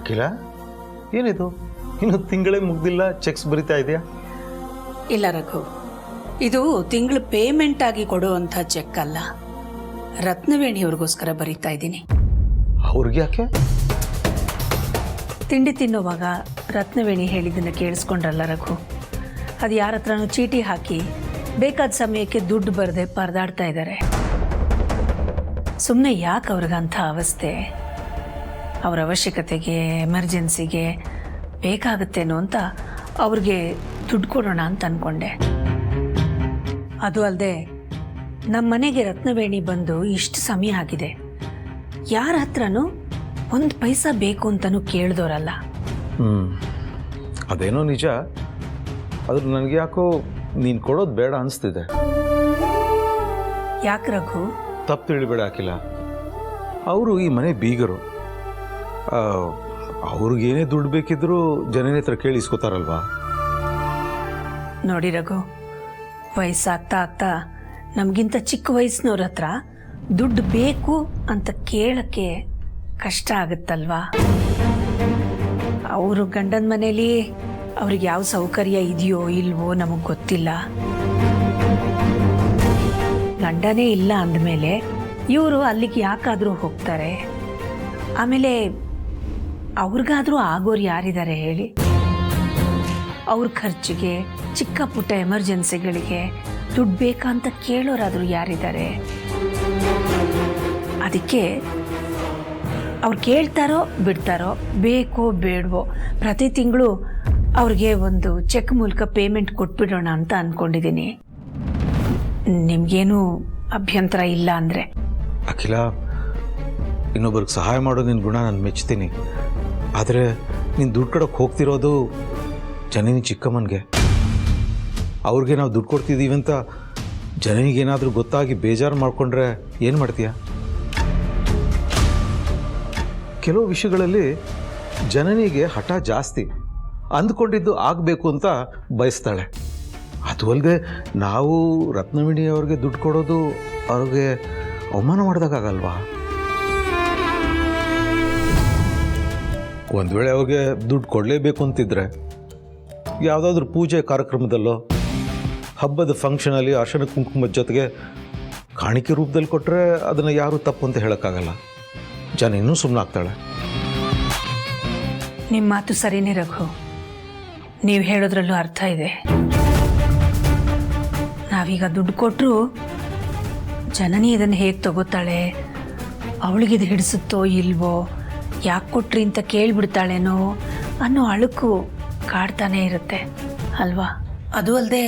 ಅಖಿಲ, ಏನಿದು ಇನ್ನು ತಿಂಗಳೇ ಮುಗ್ದಿಲ್ಲ, ಚೆಕ್ಸ್ ಬರಿತಾ ಇದೆಯಾ? ಇಲ್ಲ ರಘು, ಇದು ತಿಂಗಳು ಪೇಮೆಂಟ್ ಆಗಿ ಕೊಡುವಂಥ ಚೆಕ್ ಅಲ್ಲ. ರತ್ನವೇಣಿಯವ್ರಿಗೋಸ್ಕರ ಬರಿತಾ ಇದ್ದೀನಿ. ಅವ್ರಿಗೆ ಯಾಕೆ? ತಿಂಡಿ ತಿನ್ನುವಾಗ ರತ್ನವೇಣಿ ಹೇಳಿದ್ದನ್ನು ಕೇಳಿಸ್ಕೊಂಡ್ರಲ್ಲ ರಘು, ಅದು ಯಾರ ಹತ್ರನೂ ಚೀಟಿ ಹಾಕಿ ಬೇಕಾದ ಸಮಯಕ್ಕೆ ದುಡ್ಡು ಬರದೆ ಪರದಾಡ್ತಾ ಇದ್ದಾರೆ. ಸುಮ್ಮನೆ ಯಾಕೆ ಅವ್ರಿಗಂಥ ಅವಸ್ಥೆ? ಅವ್ರ ಅವಶ್ಯಕತೆಗೆ, ಎಮರ್ಜೆನ್ಸಿಗೆ ಬೇಕಾಗುತ್ತೇನೋ ಅಂತ ಅವ್ರಿಗೆ ದುಡ್ಡು ಕೊಡೋಣ ಅಂತ ಅಂದ್ಕೊಂಡೆ. ಅದು ಅಲ್ಲದೆ ನಮ್ಮ ಮನೆಗೆ ರತ್ನವೇಣಿ ಬಂದು ಇಷ್ಟು ಸಮಯ ಆಗಿದೆ, ಯಾರ ಹತ್ರನೂ ಒಂದು ಪೈಸಾ ಬೇಕು ಅಂತಲೂ ಕೇಳಿದವರಲ್ಲ. ಅದೇನೋ ನಿಜ, ಆದ್ರೆ ನನಗೆ ಯಾಕೋ ನೀನು ಕೊಡೋದು ಬೇಡ ಅನಿಸ್ತಿದೆ. ಯಾಕೆ ರಘು? ತಪ್ಪು ತಿಳಿಬೇಡ ಅಖಿಲ, ಅವರು ಈ ಮನೆ ಬೀಗರು. ಅವ್ರಿಗೇನೇ ದುಡ್ಡು ಬೇಕಿದ್ರೂ ಜನನೇ ಹತ್ರ ಕೇಳಿ ಇಸ್ಕೋತಾರಲ್ವಾ? ನೋಡಿ ರಘು, ವಯಸ್ಸಾಗ್ತಾ ಆಗ್ತಾ ನಮಗಿಂತ ಚಿಕ್ಕ ವಯಸ್ಸಿನವ್ರ ಹತ್ರ ದುಡ್ಡು ಬೇಕು ಅಂತ ಕೇಳಕ್ಕೆ ಕಷ್ಟ ಆಗುತ್ತಲ್ವಾ? ಅವರು ಗಂಡನ ಮನೇಲಿ ಅವ್ರಿಗೆ ಯಾವ ಸೌಕರ್ಯ ಇದೆಯೋ ಇಲ್ವೋ ನಮಗೆ ಗೊತ್ತಿಲ್ಲ. ಗಂಡನೇ ಇಲ್ಲ ಅಂದಮೇಲೆ ಇವರು ಅಲ್ಲಿಗೆ ಯಾಕಾದರೂ ಹೋಗ್ತಾರೆ? ಆಮೇಲೆ ಅವ್ರಿಗಾದರೂ ಆಗೋರು ಯಾರಿದ್ದಾರೆ ಹೇಳಿ? ಅವ್ರ ಖರ್ಚಿಗೆ, ಚಿಕ್ಕ ಪುಟ್ಟ ಎಮರ್ಜೆನ್ಸಿಗಳಿಗೆ ದುಡ್ಡು ಬೇಕಂತ ಕೇಳೋರಾದರೂ ಯಾರಿದ್ದಾರೆ? ಅದಕ್ಕೆ ಅವ್ರು ಕೇಳ್ತಾರೋ ಬಿಡ್ತಾರೋ, ಬೇಕೋ ಬೇಡವೋ ಪ್ರತಿ ತಿಂಗಳು ಅವ್ರಿಗೆ ಒಂದು ಚೆಕ್ ಮೂಲಕ ಪೇಮೆಂಟ್ ಕೊಟ್ಬಿಡೋಣ ಅಂತ ಅಂದ್ಕೊಂಡಿದ್ದೀನಿ. ನಿಮಗೇನು ಅಭ್ಯಂತರ ಇಲ್ಲ ಅಂದರೆ? ಅಖಿಲ, ಇನ್ನೊಬ್ರಿಗೆ ಸಹಾಯ ಮಾಡೋ ನಿನ್ನ ಗುಣ ನಾನು ಮೆಚ್ತೀನಿ. ಆದರೆ ನೀನು ದುಡ್ಡು ಕೊಡೋಕ್ಕೆ ಹೋಗ್ತಿರೋದು ಜನನಿ ಚಿಕ್ಕಮ್ಮನಿಗೆ. ಅವ್ರಿಗೆ ನಾವು ದುಡ್ಡು ಕೊಡ್ತಿದ್ದೀವಿ ಅಂತ ಜನನಿಗೇನಾದರೂ ಗೊತ್ತಾಗಿ ಬೇಜಾರು ಮಾಡಿಕೊಂಡ್ರೆ ಏನು ಮಾಡ್ತೀಯ? ಕೆಲವು ವಿಷಯಗಳಲ್ಲಿ ಜನನಿಗೆ ಹಠ ಜಾಸ್ತಿ, ಅಂದ್ಕೊಂಡಿದ್ದು ಆಗಬೇಕು ಅಂತ ಬಯಸ್ತಾಳೆ. ಅದು ಅಲ್ಲದೆ ನಾವು ರತ್ನವೇಣಿ ಅವ್ರಿಗೆ ದುಡ್ಡು ಕೊಡೋದು ಅವ್ರಿಗೆ ಅವಮಾನ ಮಾಡಿದಾಗಲ್ವಾ? ಒಂದು ವೇಳೆ ಅವ್ರಿಗೆ ದುಡ್ಡು ಕೊಡಲೇಬೇಕು ಅಂತಿದ್ರೆ ಯಾವುದಾದ್ರೂ ಪೂಜೆ ಕಾರ್ಯಕ್ರಮದಲ್ಲೋ ಹಬ್ಬದ ಫಂಕ್ಷನಲ್ಲಿ ಅರ್ಶನ ಕುಂಕುಮದ ಜೊತೆಗೆ ಕಾಣಿಕೆ ರೂಪದಲ್ಲಿ ಕೊಟ್ಟರೆ ಅದನ್ನು ಯಾರೂ ತಪ್ಪು ಅಂತ ಹೇಳೋಕ್ಕಾಗಲ್ಲ. ಜನ ಇನ್ನೂ ಸುಮ್ಮನಾಗ್ತಾಳೆ. ನಿಮ್ಮ ಮಾತು ಸರಿನೇ ರಘು, ನೀವು ಹೇಳೋದ್ರಲ್ಲೂ ಅರ್ಥ ಇದೆ. ನಾವೀಗ ದುಡ್ಡು ಕೊಟ್ಟರು ಜನನಿ ಇದನ್ನು ಹೇಗೆ ತಗೋತಾಳೆ, ಅವಳಿಗಿದು ಹಿಡಿಸುತ್ತೋ ಇಲ್ವೋ, ಯಾಕೆ ಕೊಟ್ರಿ ಅಂತ ಕೇಳಿಬಿಡ್ತಾಳೇನೋ ಅನ್ನೋ ಅಳುಕು ಕಾಡ್ತಾನೆ ಇರುತ್ತೆ ಅಲ್ವಾ? ಅದು ಅಲ್ಲದೆ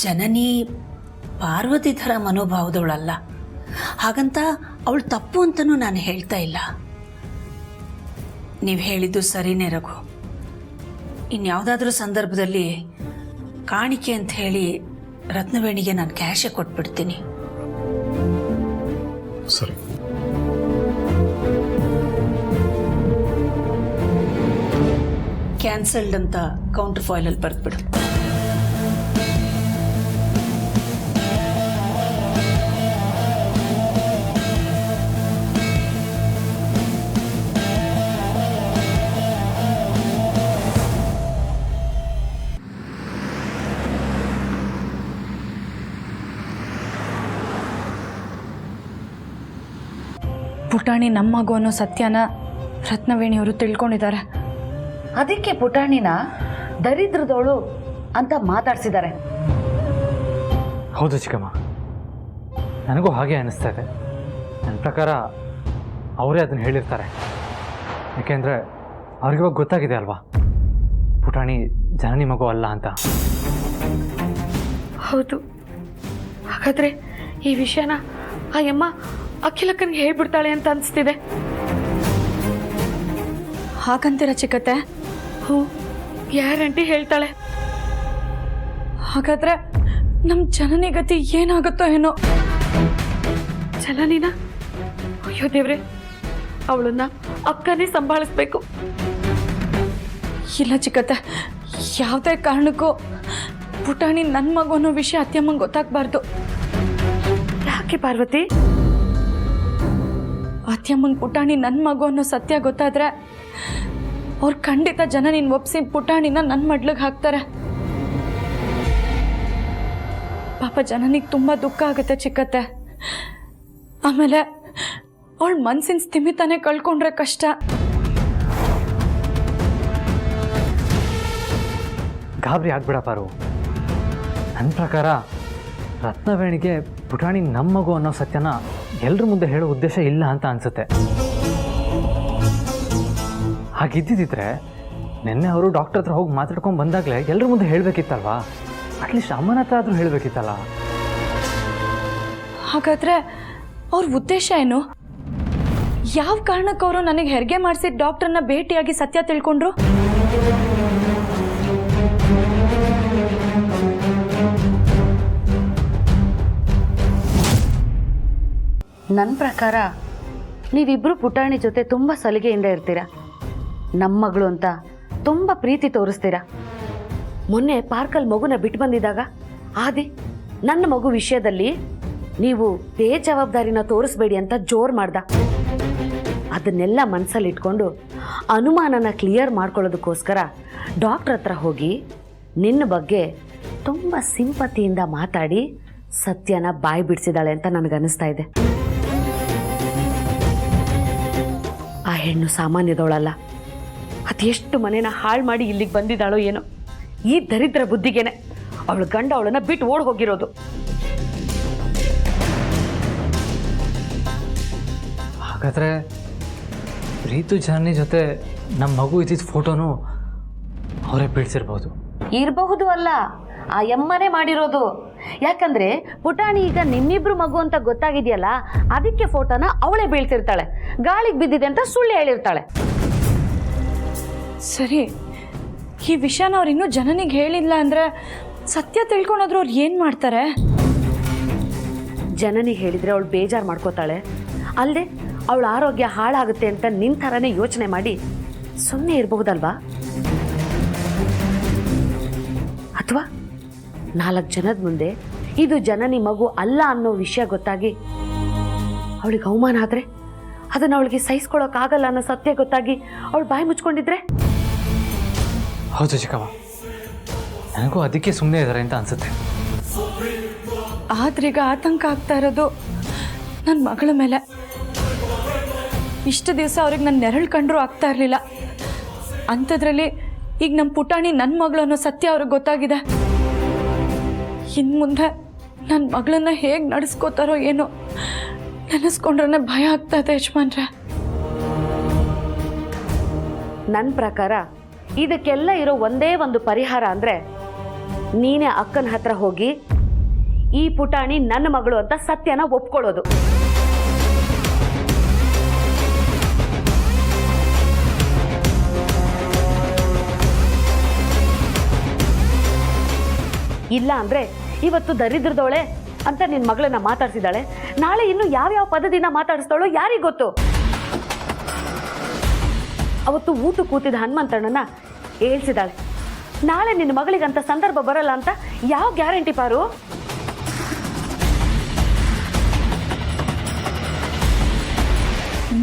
ಜನನಿ ಪಾರ್ವತಿ ಥರ ಮನೋಭಾವದವಳಲ್ಲ. ಹಾಗಂತ ಅವಳು ತಪ್ಪು ಅಂತಲೂ ನಾನು ಹೇಳ್ತಾ ಇಲ್ಲ. ನೀವು ಹೇಳಿದ್ದು ಸರಿನೇ ರಘು. ಇನ್ಯಾವುದಾದ್ರೂ ಸಂದರ್ಭದಲ್ಲಿ ಕಾಣಿಕೆ ಅಂತ ಹೇಳಿ ರತ್ನವೇಣಿಗೆ ನಾನು ಕ್ಯಾಶೇ ಕೊಟ್ಬಿಡ್ತೀನಿ. ಸರಿ. ಕ್ಯಾನ್ಸಲ್ಡ್ ಅಂತ ಕೌಂಟರ್ ಫಾಯಿಲಲ್ಲಿ ಬರೆದ್ಬಿಡು. ಪುಟಾಣಿ ನಮ್ಮ ಮಗು ಅನ್ನೋ ಸತ್ಯನ ರತ್ನವೇಣಿಯವರು ತಿಳ್ಕೊಂಡಿದ್ದಾರೆ. ಅದಕ್ಕೆ ಪುಟಾಣಿನ ದರಿದ್ರದವಳು ಅಂತ ಮಾತಾಡ್ಸಿದ್ದಾರೆ. ಹೌದು ಚಿಕ್ಕಮ್ಮ, ನನಗೂ ಹಾಗೆ ಅನ್ನಿಸ್ತಾ ಇದೆ. ನನ್ನ ಪ್ರಕಾರ ಅವರೇ ಅದನ್ನು ಹೇಳಿರ್ತಾರೆ. ಯಾಕೆಂದರೆ ಅವ್ರಿಗಿವಾಗ ಗೊತ್ತಾಗಿದೆ ಅಲ್ವಾ, ಪುಟಾಣಿ ಜನನಿ ಮಗು ಅಲ್ಲ ಅಂತ. ಹೌದು, ಹಾಗಾದರೆ ಈ ವಿಷಯನ ಆ ಯಮ್ಮ ಅಖಿಲಕ್ಕನಿಗೆ ಹೇಳ್ಬಿಡ್ತಾಳೆ ಅಂತ ಅನಿಸ್ತಿದೆ. ಹಾಗಂತೀರ ಚಿಕ್ಕತ್ತೆ? ಹ್ಞೂ, ಗ್ಯಾರಂಟಿ ಹೇಳ್ತಾಳೆ. ಹಾಗಾದ್ರೆ ನಮ್ಮ ಜನನಿ ಗತಿ ಏನಾಗುತ್ತೋ ಏನೋ. ಜನನಿನ ಅಯ್ಯೋ ದೇವ್ರೆ, ಅವಳನ್ನ ಅಕ್ಕನೇ ಸಂಭಾಳಿಸ್ಬೇಕು. ಇಲ್ಲ ಚಿಕ್ಕತ್ತೆ, ಯಾವುದೇ ಕಾರಣಕ್ಕೂ ಪುಟಾಣಿ ನನ್ನ ಮಗು ಅನ್ನೋ ವಿಷಯ ಅತ್ಯಮ್ಮಂಗೆ ಗೊತ್ತಾಗಬಾರ್ದು. ಯಾಕೆ ಪಾರ್ವತಿ? ಅತ್ಯಮ್ಮಂಗೆ ಪುಟಾಣಿ ನನ್ನ ಮಗು ಅನ್ನೋ ಸತ್ಯ ಗೊತ್ತಾದ್ರೆ ಅವ್ರು ಖಂಡಿತ ಜನನಿನ ಒಪ್ಸಿ ಪುಟಾಣಿನ ನನ್ನ ಮಡ್ಲಿಗೆ ಹಾಕ್ತಾರೆ. ಪಾಪ ಜನನಿಗೆ ತುಂಬ ದುಃಖ ಆಗುತ್ತೆ ಚಿಕ್ಕತ್ತೆ. ಆಮೇಲೆ ಅವಳ ಮನ್ಸಿನ ಸ್ಥಿಮಿತಾನೆ ಕಳ್ಕೊಂಡ್ರೆ ಕಷ್ಟ. ಗಾಬರಿ ಆಗ್ಬಿಡ ಪಾರು. ನನ್ನ ಪ್ರಕಾರ ರತ್ನವೇಣಿಗೆ ಪುಟಾಣಿ ನಮ್ಮ ಮಗು ಅನ್ನೋ ಸತ್ಯನ ಎಲ್ಲರ ಮುಂದೆ ಹೇಳೋ ಉದ್ದೇಶ ಇಲ್ಲ ಅಂತ ಅನಿಸುತ್ತೆ. ಹಾಗಿದ್ದಿದ್ರೆ ನಿನ್ನೆ ಅವರು ಡಾಕ್ಟರ್ ಹತ್ರ ಹೋಗಿ ಮಾತಾಡ್ಕೊಂಡು ಬಂದಾಗಲೇ ಎಲ್ಲರ ಮುಂದೆ ಹೇಳಬೇಕಿತ್ತಲ್ವಾ? ಅಟ್ಲೀಸ್ಟ್ ಅಮ್ಮನ ಹತ್ರ ಆದರೂ ಹೇಳಬೇಕಿತ್ತಲ್ಲ. ಹಾಗಾದರೆ ಅವ್ರ ಉದ್ದೇಶ ಏನು? ಯಾವ ಕಾರಣಕ್ಕೆ ಅವರು ನನಗೆ ಹೆರಿಗೆ ಮಾಡಿಸಿ ಡಾಕ್ಟರ್ನ ಭೇಟಿಯಾಗಿ ಸತ್ಯ ತಿಳ್ಕೊಂಡ್ರು? ನನ್ನ ಪ್ರಕಾರ ನೀವಿಬ್ಬರು ಪುಟಾಣಿ ಜೊತೆ ತುಂಬ ಸಲಿಗೆಯಿಂದ ಇರ್ತೀರ. ನಮ್ಮ ಮಗಳು ಅಂತ ತುಂಬ ಪ್ರೀತಿ ತೋರಿಸ್ತೀರ. ಮೊನ್ನೆ ಪಾರ್ಕಲ್ಲಿ ಮಗುನ ಬಿಟ್ಟು ಬಂದಿದ್ದಾಗ ಆದಿ ನನ್ನ ಮಗು ವಿಷಯದಲ್ಲಿ ನೀವು ಬೇಜವಾಬ್ದಾರಿನ ತೋರಿಸ್ಬೇಡಿ ಅಂತ ಜೋರು ಮಾಡ್ದ. ಅದನ್ನೆಲ್ಲ ಮನಸ್ಸಲ್ಲಿ ಇಟ್ಕೊಂಡು ಅನುಮಾನನ ಕ್ಲಿಯರ್ ಮಾಡ್ಕೊಳ್ಳೋದಕ್ಕೋಸ್ಕರ ಡಾಕ್ಟ್ರ್ ಹತ್ರ ಹೋಗಿ ನಿನ್ನ ಬಗ್ಗೆ ತುಂಬ ಸಿಂಪತಿಯಿಂದ ಮಾತಾಡಿ ಸತ್ಯನ ಬಾಯಿ ಬಿಡಿಸಿದಾಳೆ ಅಂತ ನನಗನ್ನಿಸ್ತಾ ಇದೆ. ಆ ಹೆಣ್ಣು ಸಾಮಾನ್ಯದವಳಲ್ಲ. ಅದೆಷ್ಟು ಮನೇನ ಹಾಳು ಮಾಡಿ ಇಲ್ಲಿಗೆ ಬಂದಿದ್ದಾಳೋ ಏನೋ. ಈ ದರಿದ್ರ ಬುದ್ಧಿಗೇನೆ ಅವಳು ಗಂಡ ಅವಳನ್ನ ಬಿಟ್ಟು ಓಡ್ ಹೋಗಿರೋದು. ಹಾಗಾದರೆ ಪ್ರೀತು ಜನನಿ ಜೊತೆ ನಮ್ಮ ಮಗು ಇದ್ದಿದ್ದ ಫೋಟೋನು ಅವರೇ ಬಿಡಿಸಿರ್ಬೋದು. ಇರಬಹುದು ಅಲ್ಲ, ಆ ಎಮ್ಮನೇ ಮಾಡಿರೋದು. ಯಾಕಂದ್ರೆ ಪುಟಾಣಿ ಈಗ ನಿಮ್ಮಿಬ್ರು ಮಗು ಅಂತ ಗೊತ್ತಾಗಿದೆಯಲ್ಲ, ಅದಕ್ಕೆ ಫೋಟೋನ ಅವಳೇ ಬೀಳ್ತಿರ್ತಾಳೆ. ಗಾಳಿಗೆ ಬಿದ್ದಿದೆ ಅಂತ ಸುಳ್ಳು ಹೇಳಿರ್ತಾಳೆ. ಸರಿ, ಈ ವಿಷಯನ ಅವ್ರು ಇನ್ನೂ ಜನನಿಗೆ ಹೇಳಿಲ್ಲ ಅಂದರೆ ಸತ್ಯ ತಿಳ್ಕೊಂಡಾದ್ರು ಅವ್ರು ಏನು ಮಾಡ್ತಾರೆ? ಜನನಿಗೆ ಹೇಳಿದರೆ ಅವಳು ಬೇಜಾರು ಮಾಡ್ಕೋತಾಳೆ. ಅಲ್ಲದೆ ಅವಳ ಆರೋಗ್ಯ ಹಾಳಾಗುತ್ತೆ ಅಂತ ನಿನ್ನ ಥರನೇ ಯೋಚನೆ ಮಾಡಿ ಸುಮ್ಮನೆ ಇರಬಹುದಲ್ವಾ? ಅಥವಾ 4 ಜನದ ಮುಂದೆ ಇದು ಜನನಿ ಮಗು ಅಲ್ಲ ಅನ್ನೋ ವಿಷಯ ಗೊತ್ತಾಗಿ ಅವಳಿಗೆ ಅವಮಾನ ಆದರೆ ಅದನ್ನು ಅವಳಿಗೆ ಸಹಿಸ್ಕೊಳ್ಳೋಕ್ಕಾಗಲ್ಲ ಅನ್ನೋ ಸತ್ಯ ಗೊತ್ತಾಗಿ ಅವಳು ಬಾಯಿ ಮುಚ್ಕೊಂಡಿದ್ರೆ? ಹೌದು ಚಿಕ್ಕಮ್ಮ, ನನಗೂ ಅದಕ್ಕೆ ಸುಮ್ಮನೆ ಇದ್ದಾರೆ ಅಂತ ಅನಿಸುತ್ತೆ. ಆದ್ರೀಗ ಆತಂಕ ಆಗ್ತಾ ಇರೋದು ನನ್ನ ಮಗಳ ಮೇಲೆ. ಇಷ್ಟು ದಿವಸ ಅವ್ರಿಗೆ ನನ್ನ ನೆರಳು ಕಂಡ್ರೂ ಆಗ್ತಾ ಇರಲಿಲ್ಲ. ಅಂಥದ್ರಲ್ಲಿ ಈಗ ನಮ್ಮ ಪುಟಾಣಿ ನನ್ನ ಮಗಳು ಅನ್ನೋ ಸತ್ಯ ಅವ್ರಿಗೆ ಗೊತ್ತಾಗಿದೆ. ಇನ್ನು ಮುಂದೆ ನನ್ನ ಮಗಳನ್ನ ಹೇಗೆ ನಡೆಸ್ಕೋತಾರೋ ಏನೋ ನೆನೆಸ್ಕೊಂಡ್ರೆ ಭಯ ಆಗ್ತಾ ಇದೆ ಯಜಮಾನ್ರೆ. ನನ್ನ ಪ್ರಕಾರ ಇದಕ್ಕೆಲ್ಲ ಇರೋ ಒಂದೇ ಒಂದು ಪರಿಹಾರ ಅಂದರೆ ನೀನೇ ಅಕ್ಕನ ಹತ್ರ ಹೋಗಿ ಈ ಪುಟಾಣಿ ನನ್ನ ಮಗಳು ಅಂತ ಸತ್ಯನ ಒಪ್ಕೊಳ್ಳೋದು. ಇಲ್ಲ ಅಂದರೆ ಇವತ್ತು ದರಿದ್ರದವಳೆ ಅಂತ ನಿನ್ನ ಮಗಳನ್ನ ಮಾತಾಡ್ಸಿದ್ದಾಳೆ, ನಾಳೆ ಇನ್ನು ಯಾವ್ಯಾವ ಪದದಿಂದ ಮಾತಾಡಿಸ್ತಾಳೋ ಯಾರಿಗೆ ಗೊತ್ತು? ಅವತ್ತು ಊಟ ಕೂತಿದ್ದ ಹನುಮಂತಣ್ಣನ ಹೇಳ್ಸಿದಾಳೆ. ನಾಳೆ ನಿನ್ನ ಮಗಳಿಗಂತ ಸಂದರ್ಭ ಬರಲ್ಲ ಅಂತ ಯಾವ ಗ್ಯಾರಂಟಿ ಪಾರು?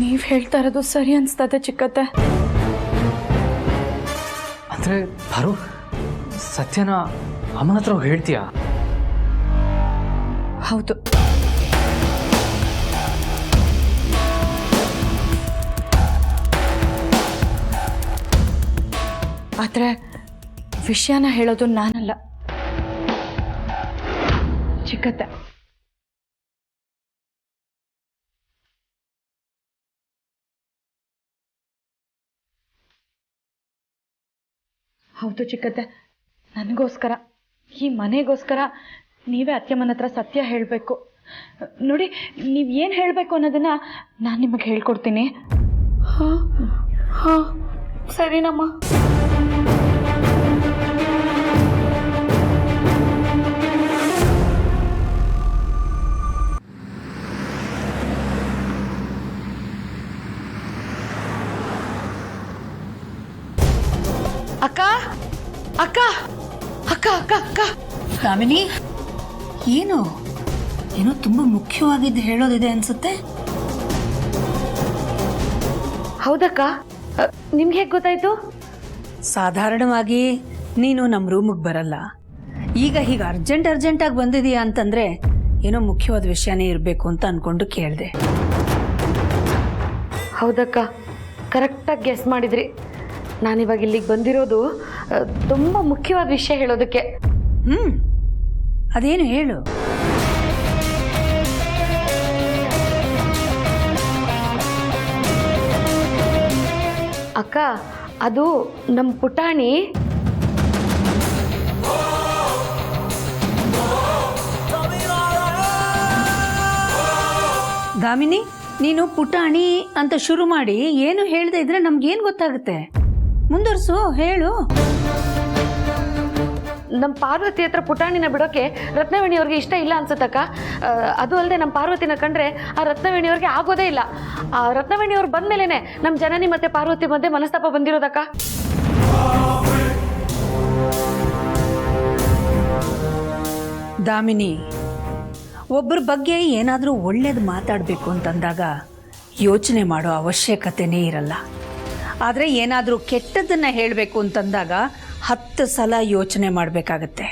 ನೀವು ಹೇಳ್ತಾ ಇರೋದು ಸರಿ ಅನಿಸ್ತದೆ ಚಿಕ್ಕತ್ತೆ. ಅಂದರೆ ಪಾರು, ಸತ್ಯನ ಅಮ್ಮನ ಹತ್ರ ಹೇಳ್ತೀಯಾ? ಹೌದು. ಆದರೆ ವಿಷಯನ ಹೇಳೋದು ನಾನಲ್ಲ, ಚಿಕ್ಕತ್ತೆ. ಹೌದು ಚಿಕ್ಕತ್ತೆ, ನನಗೋಸ್ಕರ, ಈ ಮನೆಗೋಸ್ಕರ ನೀವೇ ಅತ್ಯಮ್ಮನ ಹತ್ರ ಸತ್ಯ ಹೇಳಬೇಕು. ನೋಡಿ, ನೀವು ಏನು ಹೇಳಬೇಕು ಅನ್ನೋದನ್ನು ನಾನು ನಿಮಗೆ ಹೇಳ್ಕೊಡ್ತೀನಿ. ಹಾಂ ಹಾಂ, ಸರಿನಮ್ಮ. ಅಕ್ಕ ಅಕ್ಕ ಅಕ್ಕ ಅಕ್ಕ ಅಕ್ಕ ಕಾಮಿನಿ, ಏನೋ ತುಂಬ ಮುಖ್ಯವಾಗಿದ್ದು ಹೇಳೋದಿದೆ ಅನ್ಸುತ್ತೆ. ಹೌದಕ್ಕ, ನಿಮ್ಗೆ ಹೇಗೆ ಗೊತ್ತಾಯ್ತು? ಸಾಧಾರಣವಾಗಿ ನೀನು ನಮ್ಮ ರೂಮಿಗೆ ಬರಲ್ಲ. ಈಗ ಹೀಗೆ ಅರ್ಜೆಂಟಾಗಿ ಬಂದಿದೀಯಾ ಅಂತಂದರೆ ಏನೋ ಮುಖ್ಯವಾದ ವಿಷಯನೇ ಇರಬೇಕು ಅಂತ ಅಂದ್ಕೊಂಡು ಕೇಳಿದೆ. ಹೌದಕ್ಕ, ಕರೆಕ್ಟಾಗಿ ಗೆಸ್ ಮಾಡಿದ್ರಿ. ನಾನಿವಾಗ ಇಲ್ಲಿಗೆ ಬಂದಿರೋದು ತುಂಬ ಮುಖ್ಯವಾದ ವಿಷಯ ಹೇಳೋದಕ್ಕೆ. ಅದೇನು ಹೇಳು. ಅಕ್ಕ, ಅದು ನಮ್ಮ ಪುಟಾಣಿ ದಾಮಿನಿ, ನೀನು ಪುಟಾಣಿ ಅಂತ ಶುರು ಮಾಡಿ ಏನು ಹೇಳದೆ ಇದ್ರೆ ನಮ್ಗೇನು ಗೊತ್ತಾಗುತ್ತೆ? ಮುಂದುವರ್ಸು, ಹೇಳು. ನಮ್ಮ ಪಾರ್ವತಿ ಹತ್ರ ಪುಟಾಣಿನ ಬಿಡೋಕೆ ರತ್ನವೇಣಿಯವ್ರಿಗೆ ಇಷ್ಟ ಇಲ್ಲ ಅನ್ಸುತ್ತಕ್ಕ. ಅದು ಅಲ್ಲದೆ ನಮ್ಮ ಪಾರ್ವತಿನ ಕಂಡ್ರೆ ಆ ರತ್ನವೇಣಿಯವ್ರಿಗೆ ಆಗೋದೇ ಇಲ್ಲ. ಆ ರತ್ನವೇಣಿಯವ್ರು ಬಂದ್ಮೇಲೆ ನಮ್ಮ ಜನನಿ ಮತ್ತೆ ಪಾರ್ವತಿ ಮಧ್ಯೆ ಮನಸ್ತಾಪ ಬಂದಿರೋದಕ್ಕ. ದಾಮಿನಿ, ಒಬ್ಬರ ಬಗ್ಗೆ ಏನಾದರೂ ಒಳ್ಳೇದು ಮಾತಾಡಬೇಕು ಅಂತಂದಾಗ ಯೋಚನೆ ಮಾಡೋ ಅವಶ್ಯಕತೆನೇ ಇರಲ್ಲ. ಆದರೆ ಏನಾದರೂ ಕೆಟ್ಟದ್ದನ್ನು ಹೇಳಬೇಕು ಅಂತಂದಾಗ 10 ಸಲ ಯೋಚನೆ ಮಾಡಬೇಕಾಗತ್ತೆ.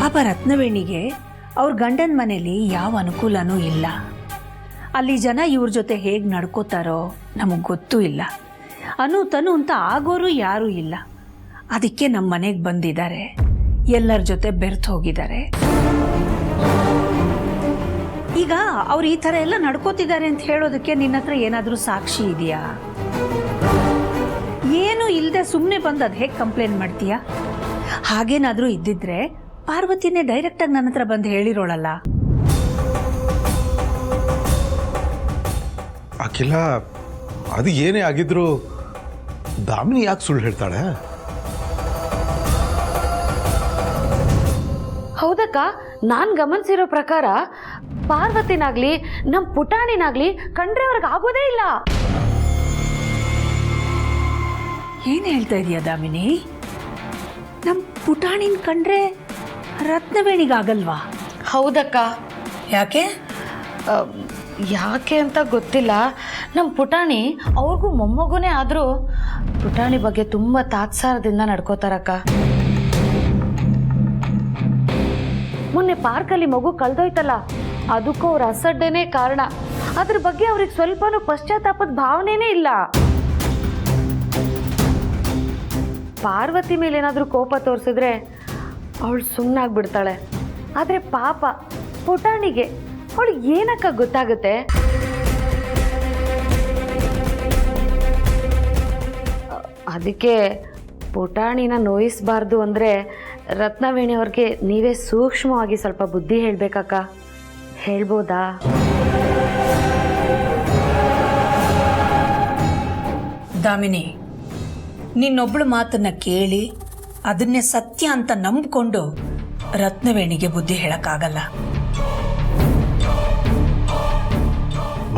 ಪಾಪ ರತ್ನವೇಣಿಗೆ ಅವ್ರ ಗಂಡನ ಮನೇಲಿ ಯಾವ ಅನುಕೂಲನೂ ಇಲ್ಲ. ಅಲ್ಲಿ ಜನ ಇವ್ರ ಜೊತೆ ಹೇಗೆ ನಡ್ಕೋತಾರೋ ನಮಗೆ ಗೊತ್ತೂ ಇಲ್ಲ. ತನು ಅಂತ ಆಗೋರು ಯಾರೂ ಇಲ್ಲ. ಅದಕ್ಕೆ ನಮ್ಮ ಮನೆಗೆ ಬಂದಿದ್ದಾರೆ, ಎಲ್ಲರ ಜೊತೆ ಬೆರ್ತು ಹೋಗಿದ್ದಾರೆ. ಈಗ ಅವ್ರು ಈ ಥರ ಎಲ್ಲ ನಡ್ಕೋತಿದ್ದಾರೆ ಅಂತ ಹೇಳೋದಕ್ಕೆ ನಿನ್ನ ಹತ್ರ ಏನಾದರೂ ಸಾಕ್ಷಿ ಇದೆಯಾ? ಏನು ಇಲ್ಲದೆ ಸುಮ್ಮನೆ ಬಂದು ಅದು ಹೇಗೆ ಕಂಪ್ಲೇಂಟ್ ಮಾಡ್ತೀಯಾ? ಹಾಗೇನಾದರೂ ಇದ್ದಿದ್ರೆ ಪಾರ್ವತಿನೇ ಡೈರೆಕ್ಟಾಗಿ ನನ್ನ ಹತ್ರ ಬಂದು ಹೇಳಿರೋಳಲ್ಲ. ಅಖಿಲ, ಅದು ಏನೇ ಆಗಿದ್ರು ದಾಮಿನಿ ಯಾಕೆ ಸುಳ್ಳು ಹೇಳ್ತಾಳೆ? ಹೌದಕ್ಕ, ನಾನು ಗಮನಿಸಿರೋ ಪ್ರಕಾರ ಪಾರ್ವತಿನಾಗ್ಲಿ ನಮ್ಮ ಪುಟಾಣಿನಾಗ್ಲಿ ಕಂಡ್ರೆ ಅವ್ರಿಗೆ ಆಗೋದೇ ಇಲ್ಲ. ಏನು ಹೇಳ್ತಾ ಇದೀಯ ದಾಮಿನಿ? ನಮ್ಮ ಪುಟಾಣಿನ ಕಂಡ್ರೆ ರತ್ನವೇಣಿಗಾಗಲ್ವಾ? ಹೌದಕ್ಕ. ಯಾಕೆ? ಯಾಕೆ ಅಂತ ಗೊತ್ತಿಲ್ಲ. ನಮ್ಮ ಪುಟಾಣಿ ಅವ್ರಿಗೂ ಮೊಮ್ಮಗುನೇ ಆದರೂ ಪುಟಾಣಿ ಬಗ್ಗೆ ತುಂಬ ತಾತ್ಸಾರದಿಂದ ನಡ್ಕೋತಾರಕ್ಕ. ಮೊನ್ನೆ ಪಾರ್ಕಲ್ಲಿ ಮಗು ಕಳೆದೋಯ್ತಲ್ಲ, ಅದಕ್ಕೂ ಅವ್ರ ಅಸಡ್ಡೆನೇ ಕಾರಣ. ಅದ್ರ ಬಗ್ಗೆ ಅವ್ರಿಗೆ ಸ್ವಲ್ಪನೂ ಪಶ್ಚಾತ್ತಾಪದ ಭಾವನೆನೇ ಇಲ್ಲ. ಪಾರ್ವತಿ ಮೇಲೆ ಏನಾದರೂ ಕೋಪ ತೋರಿಸಿದ್ರೆ ಅವಳು ಸುಮ್ಮನಾಗ್ಬಿಡ್ತಾಳೆ. ಆದರೆ ಪಾಪ ಪುಟಾಣಿಗೆ ಅವಳಿಗೆ ಏನಕ್ಕ ಗೊತ್ತಾಗುತ್ತೆ? ಅದಕ್ಕೆ ಪುಟಾಣಿನ ನೋಯಿಸಬಾರ್ದು ಅಂದರೆ ರತ್ನವೇಣಿಯವ್ರಿಗೆ ನೀವೇ ಸೂಕ್ಷ್ಮವಾಗಿ ಸ್ವಲ್ಪ ಬುದ್ಧಿ ಹೇಳಬೇಕಕ್ಕ. ಹೇಳ್ಬೋದಾ? ದಾಮಿನಿ, ನಿನ್ನೊಬ್ಳು ಮಾತನ್ನ ಕೇಳಿ ಅದನ್ನೇ ಸತ್ಯ ಅಂತ ನಂಬಿಕೊಂಡು ರತ್ನವೇಣಿಗೆ ಬುದ್ಧಿ ಹೇಳಕ್ಕಾಗಲ್ಲ.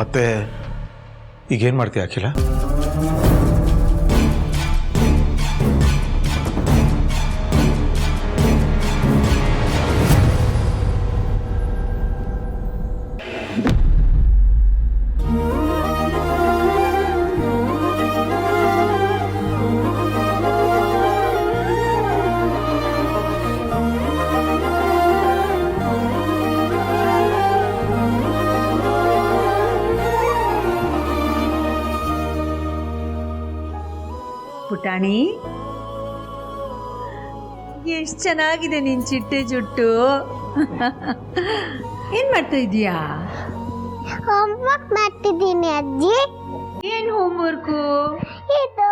ಮತ್ತೆ ಈಗೇನು ಮಾಡ್ತೀಯ ಅಖಿಲ? ಪುಟಾಣಿ, ಎಷ್ಟು ಚೆನ್ನಾಗಿದೆ ನಿನ್ ಚಿಟ್ಟೆ ಜುಟ್ಟು. ಏನ್ ಮಾಡ್ತಾ ಇದೀಯಾ? ಹೋಮ್ವರ್ಕ್ ಮಾಡ್ತಿದ್ದೀನಿ ಅಜ್ಜಿ. ಏನ್ ಹೋಮ್ವರ್ಕು? ಇದು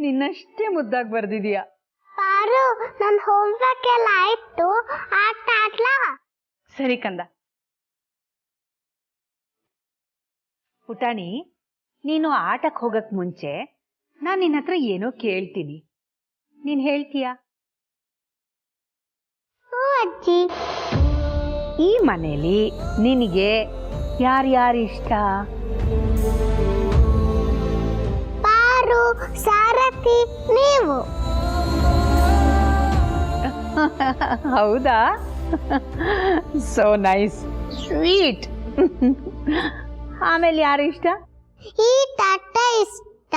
ನಿನ್ನಷ್ಟೇ ಮುದ್ದಾಗಿ ಬರ್ದಿದೀಯಾ. ಪಾರು, ನನ್ನ ಹೋಮ್ವರ್ಕ್ ಎಲ್ಲ ಆಯ್ತು, ಆಟ ಆಡ್ಲಾ? ಸರಿ ಕಂದ. ಪುಟಾಣಿ, ನೀನು ಆಟಕ್ಕೆ ಹೋಗಕ್ ಮುಂಚೆ ನಾನು ನಿನ್ನ ಹತ್ರ ಏನೋ ಕೇಳ್ತೀನಿ, ನೀನ್ ಹೇಳ್ತೀಯಾ? ಹ್ಞೂ ಅಜ್ಜಿ. ಈ ಮನೇಲಿ ನಿನಗೆ ಯಾರ್ಯಾರು ಇಷ್ಟ? ಸಾರಥಿ ನೀವು. ಹೌದಾ? So nice, sweet. ಆಮೇಲೆ ಯಾರು ಇಷ್ಟ? ಈ ತಟ್ಟೆ ಇಷ್ಟ.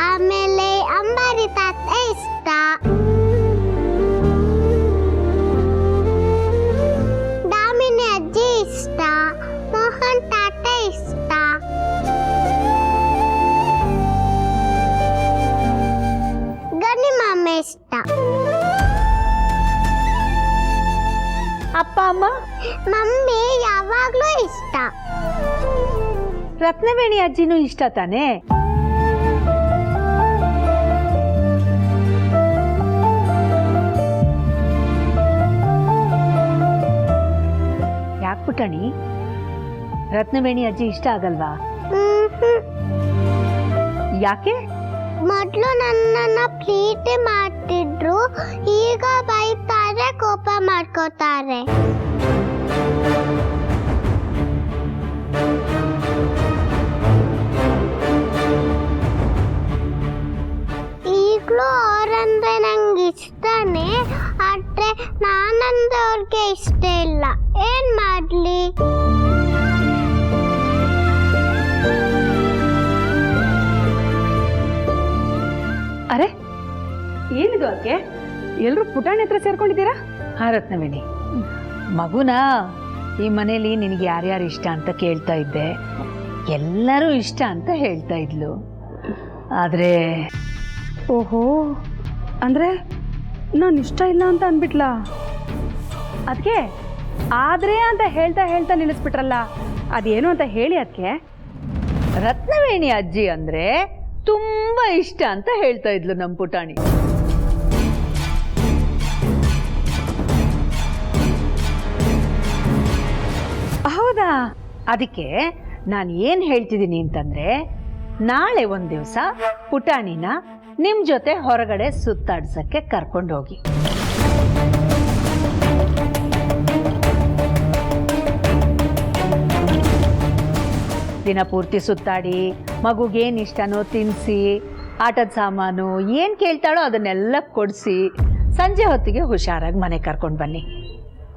ಆಮೇಲೆ ಅಂಬಾರಿ ತಟ್ಟೆ ಇಷ್ಟ. ದಾಮಿನಿ ಅಜ್ಜಿ ಇಷ್ಟ. ಮೋಹನ್ ತಟ್ಟೆ ಇಷ್ಟ. ಗನಿ ಮಾಮ ಇಷ್ಟ. ಅಪ್ಪ ಅಮ್ಮ? ಮಮ್ಮಿ ಯಾವಾಗ್ಲೂ ಇಷ್ಟ. ರತ್ನವೇಣಿ ಅಜ್ಜಿನೂ ಇಷ್ಟ ತಾನೇ? ಯಾಕೆ ಪುಟಾಣಿ, ರತ್ನವೇಣಿ ಅಜ್ಜಿ ಇಷ್ಟ ಆಗಲ್ವಾ? ಯಾಕೆ? ಮೊದ್ಲು ನನ್ನನ್ನ ಪ್ರೀತಿ ಮಾಡ್ತಿದ್ರು, ಈಗ ಬೈತಾರೆ, ಕೋಪ ಮಾಡ್ಕೋತಾರೆ. ಈಗ್ಲೂ ಅವ್ರಂದ್ರೆ ನಂಗೆ ಇಷ್ಟನೇ, ಆದ್ರೆ ನಾನಂದ್ರೆ ಅವ್ರಿಗೆ ಇಷ್ಟ ಇಲ್ಲ. ಏನ್ ಮಾಡ್ಲಿ? ಅರೆ ಏನಿದು ಅದಕ್ಕೆ ಎಲ್ಲರೂ ಪುಟಾಣಿ ಹತ್ರ ಸೇರ್ಕೊಂಡಿದ್ದೀರಾ? ಹಾ ರತ್ನವೇಣಿ, ಮಗುನ ಈ ಮನೇಲಿ ನಿನಗೆ ಯಾರ್ಯಾರು ಇಷ್ಟ ಅಂತ ಕೇಳ್ತಾ ಇದ್ದೆ. ಎಲ್ಲರೂ ಇಷ್ಟ ಅಂತ ಹೇಳ್ತಾ ಇದ್ಲು. ಆದರೆ ಓಹೋ, ಅಂದರೆ ನಾನು ಇಷ್ಟ ಇಲ್ಲ ಅಂತ ಅಂದ್ಬಿಟ್ಲಾ? ಅದಕ್ಕೆ ಆದರೆ ಅಂತ ಹೇಳ್ತಾ ಹೇಳ್ತಾ ನಿಲ್ಲಿಸ್ಬಿಟ್ರಲ್ಲ, ಅದೇನು ಅಂತ ಹೇಳಿ. ಅದಕ್ಕೆ ರತ್ನವೇಣಿ ಅಜ್ಜಿ ಅಂದರೆ ತುಂಬ ಇಷ್ಟ ಅಂತ ಹೇಳ್ತಾ ಇದ್ಲು ನಮ್ಮ ಪುಟಾಣಿ. ಹೌದಾ? ಅದಕ್ಕೆ ನಾನು ಏನು ಹೇಳ್ತಿದ್ದೀನಿ ಅಂತಂದರೆ, ನಾಳೆ ಒಂದು ದಿವಸ ಪುಟಾಣಿನ ನಿಮ್ಮ ಜೊತೆ ಹೊರಗಡೆ ಸುತ್ತಾಡ್ಸಕ್ಕೆ ಕರ್ಕೊಂಡು ಹೋಗಿ. ದಿನ ಪೂರ್ತಿ ಸುತ್ತಾಡಿ, ಮಗುಗೇನು ಇಷ್ಟನೋ ತಿನ್ನಿಸಿ, ಆಟದ ಸಾಮಾನು ಏನು ಕೇಳ್ತಾಳೋ ಅದನ್ನೆಲ್ಲ ಕೊಡಿಸಿ, ಸಂಜೆ ಹೊತ್ತಿಗೆ ಹುಷಾರಾಗಿ ಮನೆ ಕರ್ಕೊಂಡು ಬನ್ನಿ.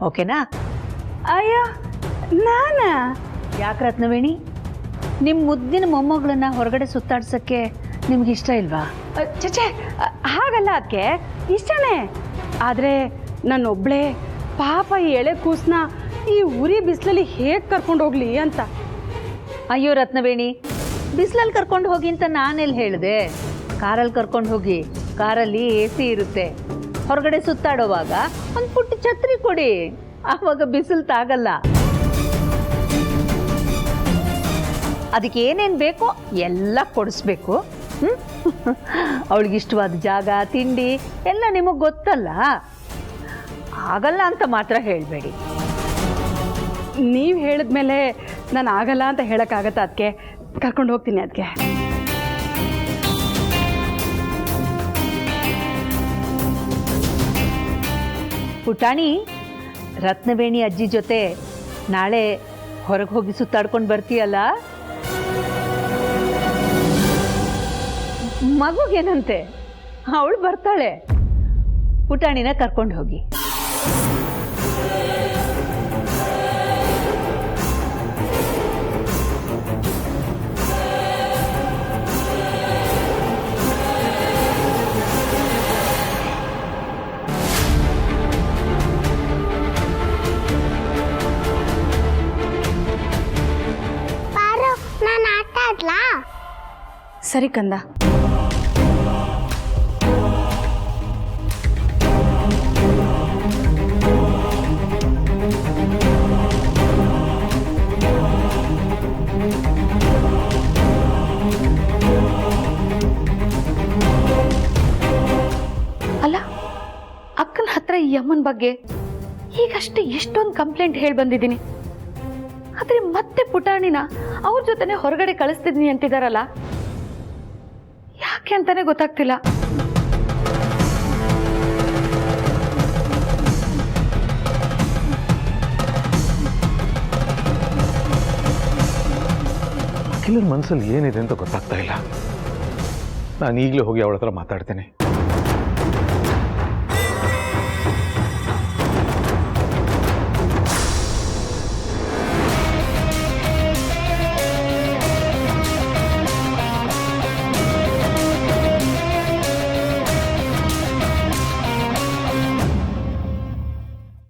ಓಕೆನಾ? ಅಯ್ಯೋ ನಾನಾ? ಯಾಕೆ ರತ್ನವೇಣಿ, ನಿಮ್ಮ ಮುದ್ದಿನ ಮೊಮ್ಮಗಳನ್ನ ಹೊರಗಡೆ ಸುತ್ತಾಡ್ಸೋಕ್ಕೆ ನಿಮ್ಗೆ ಇಷ್ಟ ಇಲ್ವಾ? ಚಚೆ, ಹಾಗಲ್ಲ ಅದಕ್ಕೆ, ಇಷ್ಟನೇ. ಆದರೆ ನನ್ನೊಬ್ಳೆ ಪಾಪ ಈ ಎಳೆ ಕೂಸನ್ನ ಈ ಉರಿ ಬಿಸಿಲಲ್ಲಿ ಹೇಗೆ ಕರ್ಕೊಂಡು ಹೋಗ್ಲಿ ಅಂತ. ಅಯ್ಯೋ ರತ್ನವೇಣಿ, ಬಿಸಿಲಲ್ಲಿ ಕರ್ಕೊಂಡು ಹೋಗಿ ಅಂತ ನಾನೆಲ್ಲಿ ಹೇಳಿದೆ? ಕಾರಲ್ಲಿ ಕರ್ಕೊಂಡು ಹೋಗಿ. ಕಾರಲ್ಲಿ AC ಇರುತ್ತೆ. ಹೊರಗಡೆ ಸುತ್ತಾಡೋವಾಗ ಒಂದು ಪುಟ್ಟ ಛತ್ರಿ ಕೊಡಿ, ಆವಾಗ ಬಿಸಿಲು ತಾಗಲ್ಲ. ಅದಕ್ಕೆ ಏನೇನು ಬೇಕೋ ಎಲ್ಲ ಕೊಡಿಸ್ಬೇಕು. ಅವಳಿಗಿಷ್ಟವಾದ ಜಾಗ, ತಿಂಡಿ ಎಲ್ಲ ನಿಮಗೆ ಗೊತ್ತಲ್ಲ. ಆಗಲ್ಲ ಅಂತ ಮಾತ್ರ ಹೇಳಬೇಡಿ. ನೀವು ಹೇಳಿದ್ಮೇಲೆ ನಾನು ಆಗಲ್ಲ ಅಂತ ಹೇಳೋಕ್ಕಾಗತ್ತಾ? ಅದಕ್ಕೆ ಕರ್ಕೊಂಡು ಹೋಗ್ತೀನಿ. ಅದಕ್ಕೆ ಪುಟಾಣಿ, ರತ್ನವೇಣಿ ಅಜ್ಜಿ ಜೊತೆ ನಾಳೆ ಹೊರಗೆ ಹೋಗಿ ಸುತ್ತಾಡ್ಕೊಂಡು ಬರ್ತೀಯಲ್ಲ? ಮಗುಗೇನಂತೆ, ಅವಳು ಬರ್ತಾಳೆ. ಪುಟಾಣಿನ ಕರ್ಕೊಂಡು ಹೋಗಿ. ಪಾರು, ನಾನು ಆಟ ಆಡ್ಲಾ? ಸರಿ ಕಂದ. ಅಲ್ಲ, ಅಕ್ಕನ ಹತ್ರ ಈ ಅಮ್ಮನ ಬಗ್ಗೆ ಈಗಷ್ಟೇ ಎಷ್ಟೊಂದು ಕಂಪ್ಲೇಂಟ್ ಹೇಳಿ ಬಂದಿದ್ದೀನಿ. ಆದ್ರೆ ಮತ್ತೆ ಪುಟಾಣಿನ ಅವ್ರ ಜೊತೆನೆ ಹೊರಗಡೆ ಕಳಿಸ್ತಿದ್ನಿ ಅಂತಿದಾರಲ್ಲ, ಯಾಕೆ ಅಂತಾನೆ ಗೊತ್ತಾಗ್ತಿಲ್ಲ. ನೀಲನ ಮನಸ್ಸಲ್ಲಿ ಏನಿದೆ ಅಂತ ಗೊತ್ತಾಗ್ತಾ ಇಲ್ಲ. ನಾನು ಈಗಲೇ ಹೋಗಿ ಅವಳ ಹತ್ರ ಮಾತಾಡ್ತೇನೆ.